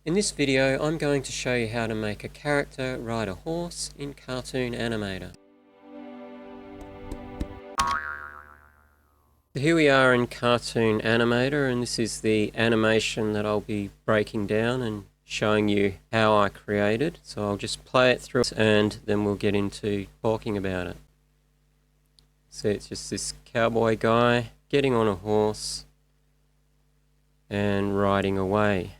In this video, I'm going to show you how to make a character ride a horse in Cartoon Animator. So here we are in Cartoon Animator, and this is the animation that I'll be breaking down and showing you how I created. So I'll just play it through and then we'll get into talking about it. See, it's just this cowboy guy getting on a horse and riding away.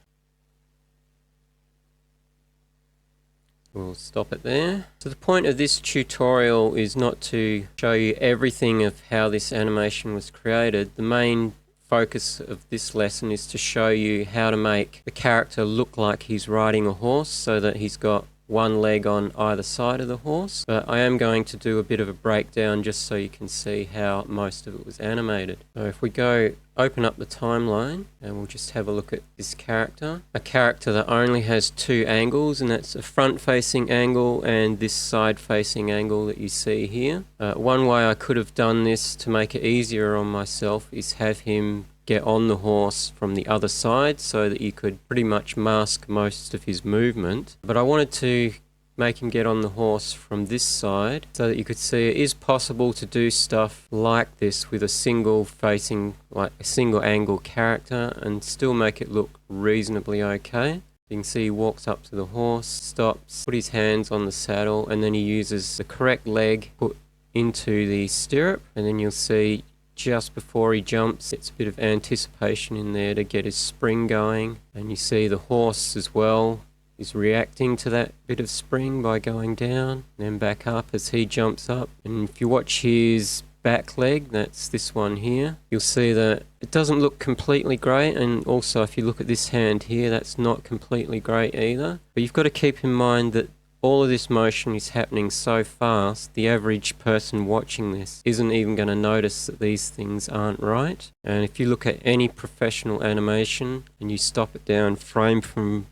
We'll stop it there. So the point of this tutorial is not to show you everything of how this animation was created. The main focus of this lesson is to show you how to make the character look like he's riding a horse so that he's got one leg on either side of the horse. But I am going to do a bit of a breakdown just so you can see how most of it was animated. So if we go open up the timeline and we'll just have a look at this character. A character that only has two angles, and that's a front facing angle and this side facing angle that you see here. One way I could have done this to make it easier on myself is have him get on the horse from the other side so that you could pretty much mask most of his movement. But I wanted to make him get on the horse from this side so that you could see it is possible to do stuff like this with a single facing, like a single angle character, and still make it look reasonably okay. You can see he walks up to the horse, stops, put his hands on the saddle, and then he uses the correct leg put into the stirrup, and then you'll see just before he jumps, it's a bit of anticipation in there to get his spring going, and you see the horse as well is reacting to that bit of spring by going down and then back up as he jumps up. And if you watch his back leg, that's this one here, you'll see that it doesn't look completely great, and also if you look at this hand here, that's not completely great either. But you've got to keep in mind that all of this motion is happening so fast, the average person watching this isn't even going to notice that these things aren't right. And if you look at any professional animation and you stop it down frame for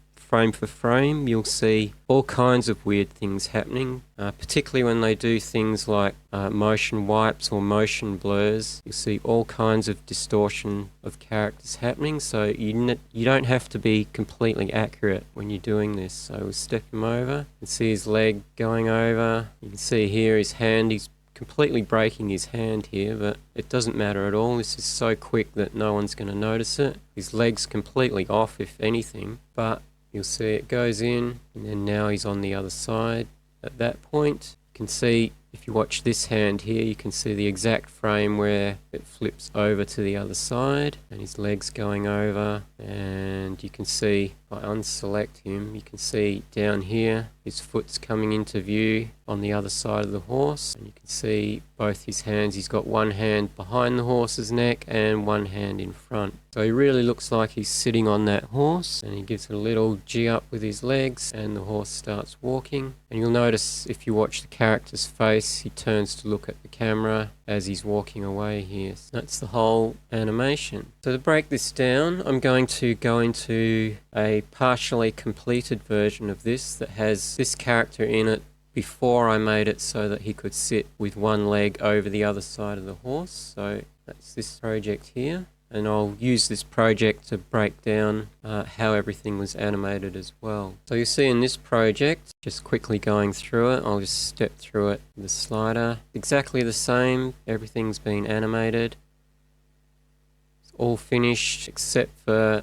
frame, you'll see all kinds of weird things happening, particularly when they do things like motion wipes or motion blurs. You'll see all kinds of distortion of characters happening, so you don't have to be completely accurate when you're doing this. So we'll step him over and see his leg going over. You can see here his hand, he's completely breaking his hand here, but it doesn't matter at all. This is so quick that no one's going to notice it. His leg's completely off, if anything, but you'll see it goes in, and then now he's on the other side. At that point, you can see, if you watch this hand here, you can see the exact frame where it flips over to the other side, and his leg's going over, and you can see, if I unselect him, you can see down here, his foot's coming into view on the other side of the horse, and you can see both his hands. He's got one hand behind the horse's neck and one hand in front. So he really looks like he's sitting on that horse, and he gives it a little G up with his legs, and the horse starts walking. And you'll notice if you watch the character's face, he turns to look at the camera as he's walking away here. So that's the whole animation. So to break this down, I'm going to go into a partially completed version of this that has this character in it before I made it so that he could sit with one leg over the other side of the horse. So that's this project here, and I'll use this project to break down how everything was animated as well. So you see in this project, just quickly going through it, I'll just step through it with the slider. Exactly the same, everything's been animated. It's all finished except for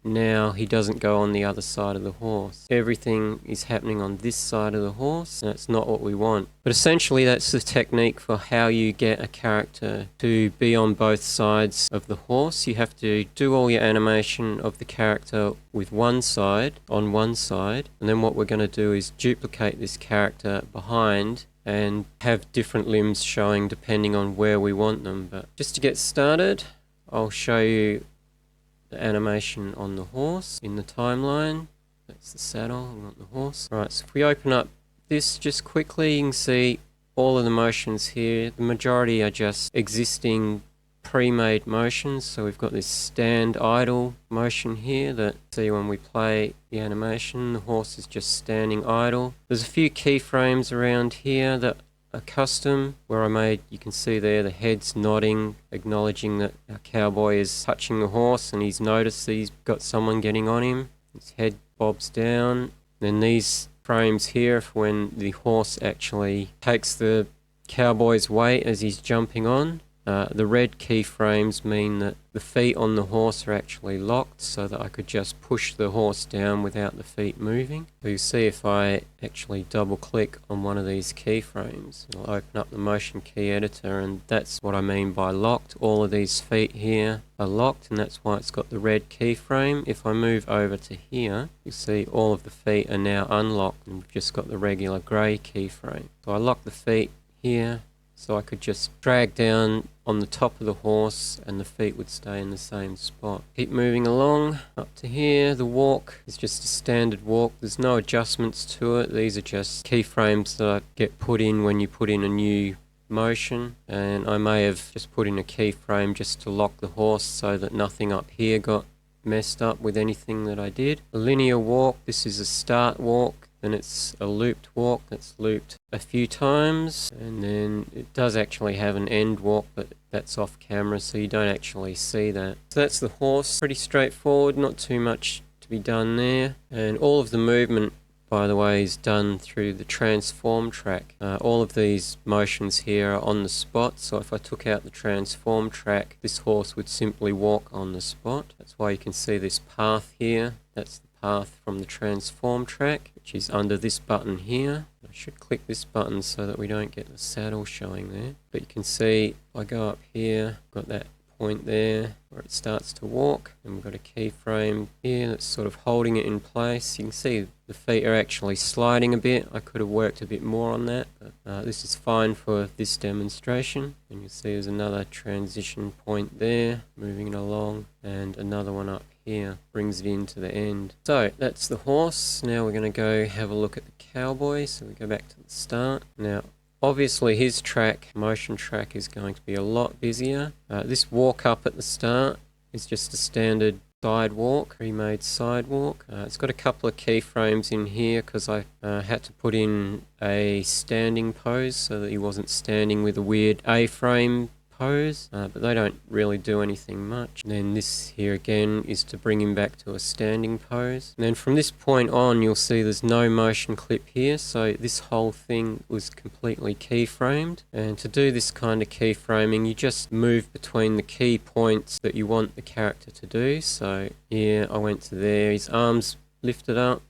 now he doesn't go on the other side of the horse. Everything is happening on this side of the horse, and that's not what we want. But essentially that's the technique for how you get a character to be on both sides of the horse. You have to do all your animation of the character with one side, on one side, and then what we're going to do is duplicate this character behind and have different limbs showing depending on where we want them. But just to get started, I'll show you the animation on the horse in the timeline. That's the saddle, not the horse. Right, so if we open up this just quickly, you can see all of the motions here. The majority are just existing pre-made motions. So we've got this stand idle motion here that, see, when we play the animation, the horse is just standing idle. There's a few keyframes around here that are custom, where I made, you can see there, the head's nodding, acknowledging that our cowboy is touching the horse and he's noticed that he's got someone getting on him. His head bobs down. Then these frames here for when the horse actually takes the cowboy's weight as he's jumping on. The red keyframes mean that the feet on the horse are actually locked so that I could just push the horse down without the feet moving. So you see if I actually double click on one of these keyframes, it'll open up the motion key editor, and that's what I mean by locked. All of these feet here are locked, and that's why it's got the red keyframe. If I move over to here, you see all of the feet are now unlocked and we've just got the regular grey keyframe. So I lock the feet here, so I could just drag down on the top of the horse and the feet would stay in the same spot. Keep moving along up to here. The walk is just a standard walk. There's no adjustments to it. These are just keyframes that get put in when you put in a new motion, and I may have just put in a keyframe just to lock the horse so that nothing up here got messed up with anything that I did. A linear walk, this is a start walk. Then it's a looped walk that's looped a few times, and then it does actually have an end walk, but that's off camera so you don't actually see that. So that's the horse, pretty straightforward, not too much to be done there. And all of the movement, by the way, is done through the transform track. All of these motions here are on the spot, so if I took out the transform track, this horse would simply walk on the spot. That's why you can see this path here. That's the path from the transform track, which is under this button here. I should click this button so that we don't get the saddle showing there. But you can see if I go up here, got that point there where it starts to walk, and we've got a keyframe here that's sort of holding it in place. You can see the feet are actually sliding a bit. I could have worked a bit more on that, but this is fine for this demonstration. And you see there's another transition point there, moving it along, and another one up here brings it into the end. So that's the horse. Now we're going to go have a look at the cowboy. So we go back to the start. Now obviously his track, motion track, is going to be a lot busier. This walk up at the start is just a standard side walk, pre-made side walk. It's got a couple of keyframes in here because I had to put in a standing pose so that he wasn't standing with a weird A-frame pose, but they don't really do anything much. And then this here again is to bring him back to a standing pose. And then from this point on you'll see there's no motion clip here, so this whole thing was completely keyframed. And to do this kind of keyframing you just move between the key points that you want the character to do. So here I went to there, his arms lifted up.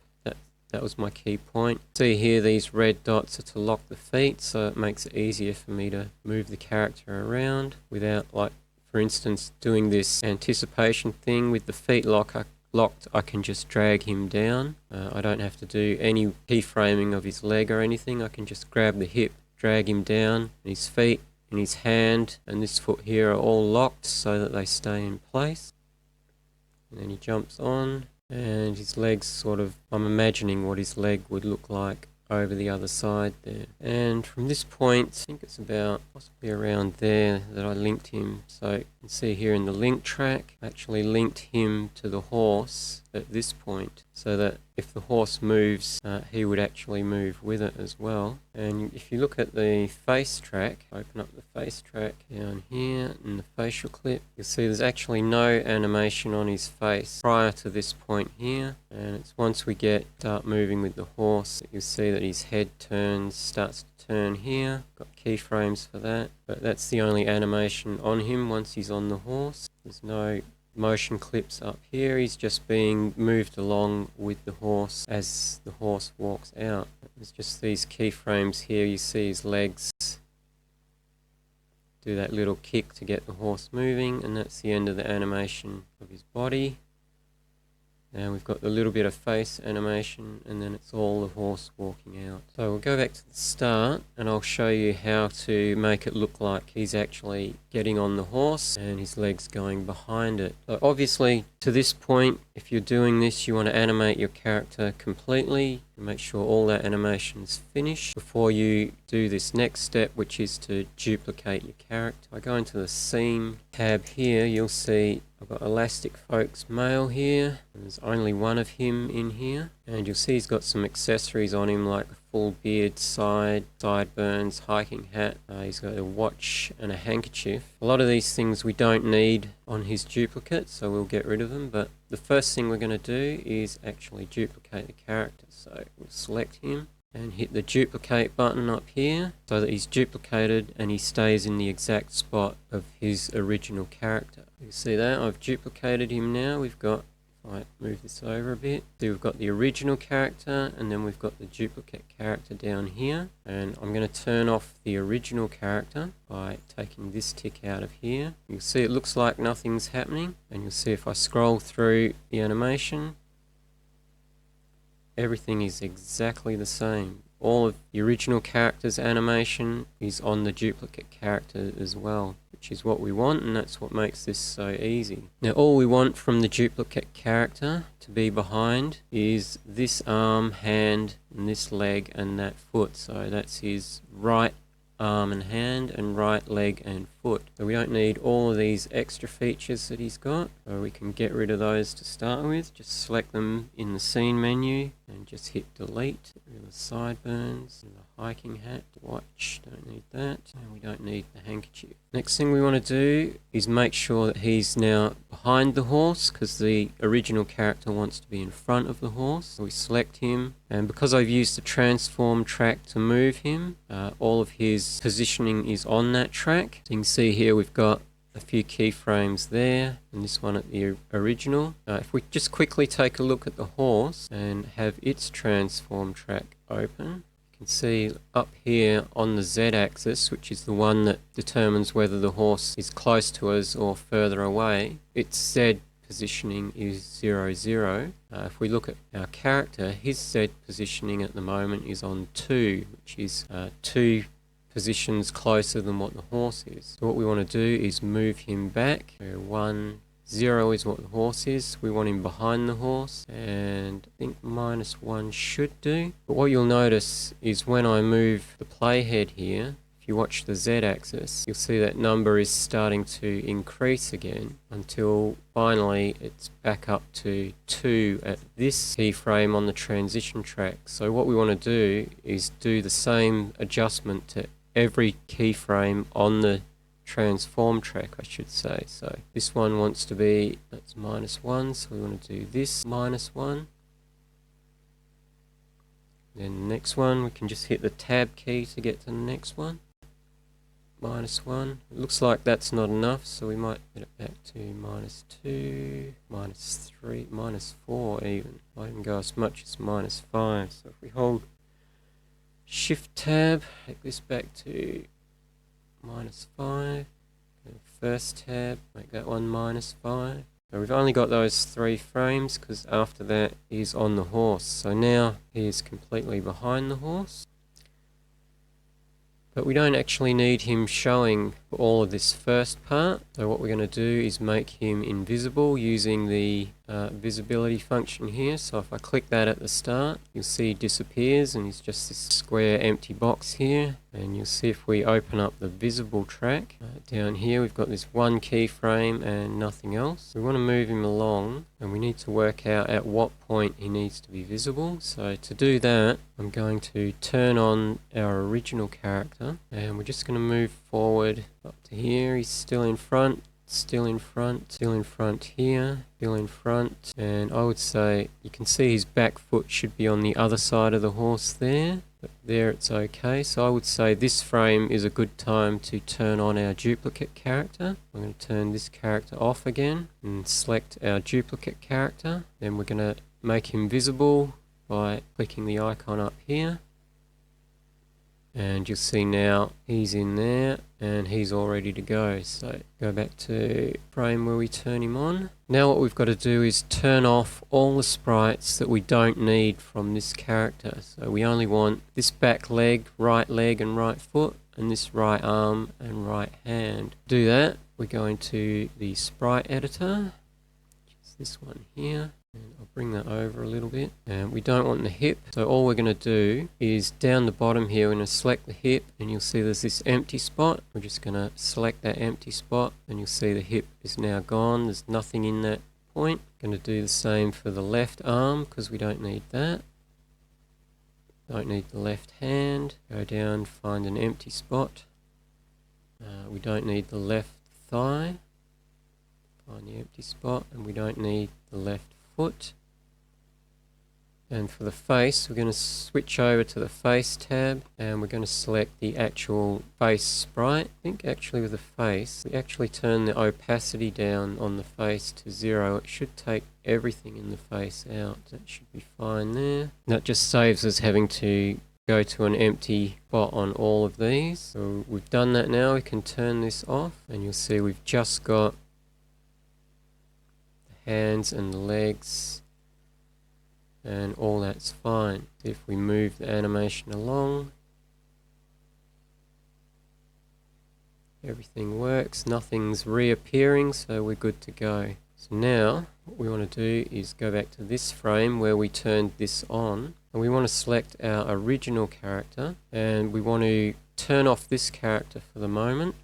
That was my key point. See here these red dots are to lock the feet, so it makes it easier for me to move the character around without, like for instance, doing this anticipation thing with the feet locked. I can just drag him down. I don't have to do any keyframing of his leg or anything. I can just grab the hip, drag him down, and his feet and his hand and this foot here are all locked so that they stay in place. And then he jumps on. And his legs sort of, I'm imagining what his leg would look like over the other side there. And from this point, I think it's about possibly around there that I linked him. So you can see here in the link track, I actually linked him to the horse at this point so that if the horse moves, he would actually move with it as well. And if you look at the face track, open up the face track down here in the facial clip, you'll see there's actually no animation on his face prior to this point here. And it's once we start moving with the horse that you'll see that his head starts to turn here. Got keyframes for that, but that's the only animation on him once he's on the horse. There's no motion clips up here. He's just being moved along with the horse as the horse walks out. There's just these keyframes here. You see his legs do that little kick to get the horse moving, and that's the end of the animation of his body. Now we've got the little bit of face animation, and then it's all the horse walking out. So we'll go back to the start and I'll show you how to make it look like he's actually getting on the horse and his legs going behind it. So obviously to this point, if you're doing this, you want to animate your character completely and make sure all that animation is finished before you do this next step, which is to duplicate your character. If I go into the scene tab here, you'll see I've got Elastic Folks Male here. There's only one of him in here. And you'll see he's got some accessories on him like a full beard, sideburns, hiking hat. He's got a watch and a handkerchief. A lot of these things we don't need on his duplicate, so we'll get rid of them. But the first thing we're going to do is actually duplicate the character. So we'll select him and hit the duplicate button up here so that he's duplicated and he stays in the exact spot of his original character. You see that? I've duplicated him now. We've got, if I move this over a bit, so we've got the original character and then we've got the duplicate character down here. And I'm going to turn off the original character by taking this tick out of here. You'll see it looks like nothing's happening, and you'll see if I scroll through the animation, everything is exactly the same. All of the original character's animation is on the duplicate character as well, which is what we want, and that's what makes this so easy. Now all we want from the duplicate character to be behind is this arm, hand, and this leg and that foot. So that's his right arm and hand and right leg and foot. So we don't need all of these extra features that he's got, so we can get rid of those to start with. Just select them in the scene menu and just hit delete. Get rid of the sideburns and the hiking hat, watch, don't need that, and we don't need the handkerchief. Next thing we want to do is make sure that he's now behind the horse, because the original character wants to be in front of the horse. So we select him, and because I've used the transform track to move him, all of his positioning is on that track. So you can see here we've got a few keyframes there and this one at the original. If we just quickly take a look at the horse and have its transform track open, you can see up here on the Z-axis, which is the one that determines whether the horse is close to us or further away, its Z positioning is 0, 0. If we look at our character, his Z positioning at the moment is on 2, which is 2 positions closer than what the horse is. So what we want to do is move him back. So 1, 0 is what the horse is. We want him behind the horse, and I think -1 should do. But what you'll notice is when I move the playhead here, if you watch the Z-axis, you'll see that number is starting to increase again until finally it's back up to 2 at this keyframe on the transition track. So what we want to do is do the same adjustment to every keyframe on the transform track, I should say. So this one wants to be, that's -1, so we want to do this -1. Then the next one, we can just hit the tab key to get to the next one. -1. It looks like that's not enough, so we might get it back to -2, -3, -4 even. I can go as much as -5. So if we hold Shift tab, take this back to -5. First tab, make that one -5. So we've only got those 3 frames because after that he's on the horse. So now he is completely behind the horse. But we don't actually need him showing for all of this first part. So what we're going to do is make him invisible using the visibility function here. So if I click that at the start, you'll see he disappears and he's just this square empty box here. And you'll see if we open up the visible track, down here we've got this 1 keyframe and nothing else. We want to move him along and we need to work out at what point he needs to be visible. So to do that, I'm going to turn on our original character and we're just going to move forward up to here. He's still in front, still in front, still in front here, still in front, and I would say you can see his back foot should be on the other side of the horse there, but there it's okay. So I would say this frame is a good time to turn on our duplicate character. I'm going to turn this character off again and select our duplicate character. Then we're going to make him visible by clicking the icon up here. And you'll see now he's in there and he's all ready to go. So go back to frame where we turn him on. Now what we've got to do is turn off all the sprites that we don't need from this character. So we only want this back leg and right foot, and this right arm and right hand. To do that, we go into the sprite editor, which is this one here. And I'll bring that over a little bit. And we don't want the hip, so all we're going to do is down the bottom here, we're going to select the hip and you'll see there's this empty spot. We're just going to select that empty spot and you'll see the hip is now gone. There's nothing in that point. Going to do the same for the left arm because we don't need that. Don't need the left hand. Go down, find an empty spot. We don't need the left thigh. find the empty spot, and we don't need the left foot. And for the face, we're going to switch over to the face tab, and we're going to select the actual face sprite. I think actually with the face, we actually turn the opacity down on the face to 0. It should take everything in the face out. That should be fine there. That just saves us having to go to an empty spot on all of these. So we've done that now. We can turn this off, and you'll see we've just got the hands and the legs, and all that's fine. If we move the animation along, everything works, nothing's reappearing, so we're good to go. So now what we want to do is go back to this frame where we turned this on, and we want to select our original character, and we want to turn off this character for the moment.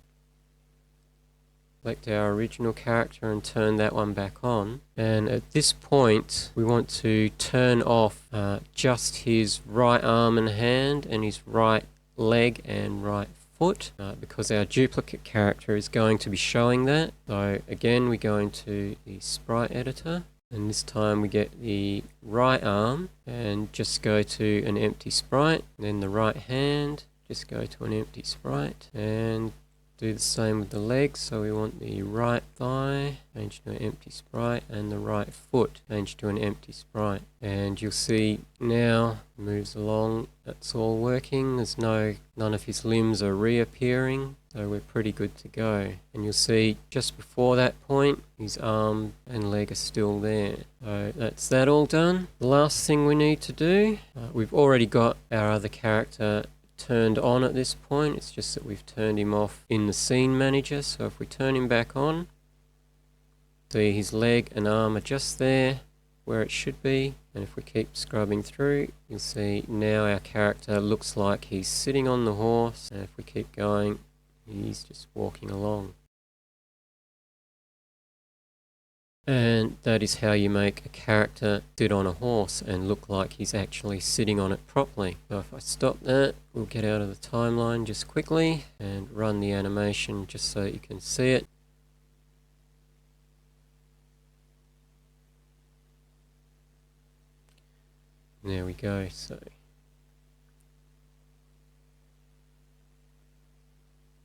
Select our original character and turn that one back on, and at this point we want to turn off just his right arm and hand and his right leg and right foot, because our duplicate character is going to be showing that. So again, we go into the sprite editor, and this time we get the right arm and just go to an empty sprite, and then the right hand, just go to an empty sprite, and do the same with the legs. So we want the right thigh, change to an empty sprite, and the right foot, change to an empty sprite. And you'll see now moves along, that's all working. There's none of his limbs are reappearing, so we're pretty good to go. And you'll see just before that point, his arm and leg are still there. So that's that all done. The last thing we need to do, we've already got our other character turned on at this point. It's just that we've turned him off in the scene manager. So if we turn him back on, see his leg and arm are just there where it should be, and if we keep scrubbing through, you'll see now our character looks like he's sitting on the horse, and if we keep going, he's just walking along. And that is how you make a character sit on a horse and look like he's actually sitting on it properly. So if I stop that, we'll get out of the timeline just quickly and run the animation just so you can see it. There we go. So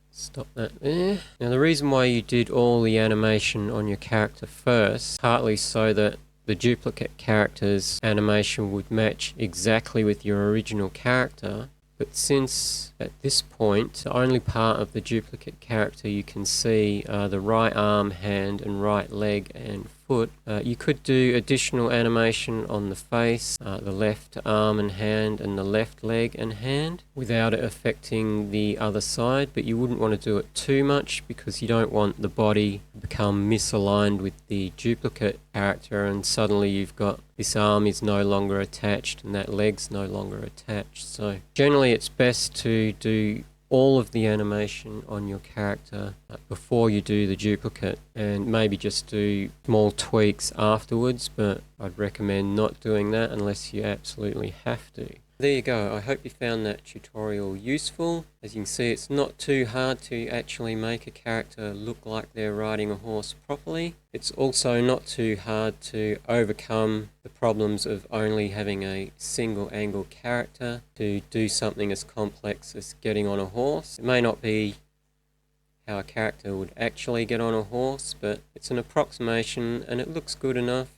stop that there. Now the reason why you did all the animation on your character first, partly so that the duplicate character's animation would match exactly with your original character, but since at this point the only part of the duplicate character you can see are the right arm, hand and right leg and foot, you could do additional animation on the face, the left arm and hand and the left leg and hand without it affecting the other side, but you wouldn't want to do it too much because you don't want the body to become misaligned with the duplicate character and suddenly you've got this arm is no longer attached and that leg's no longer attached. So generally it's best to do all of the animation on your character before you do the duplicate, and maybe just do small tweaks afterwards, but I'd recommend not doing that unless you absolutely have to. There you go. I hope you found that tutorial useful. As you can see, it's not too hard to actually make a character look like they're riding a horse properly. It's also not too hard to overcome the problems of only having a single angle character to do something as complex as getting on a horse. It may not be how a character would actually get on a horse, but it's an approximation and it looks good enough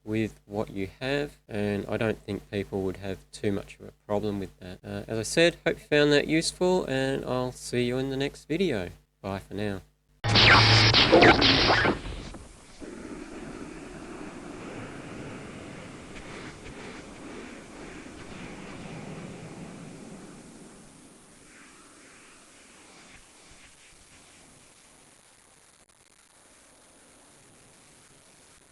with what you have, and I don't think people would have too much of a problem with that. As I said, hope you found that useful, and I'll see you in the next video. Bye for now.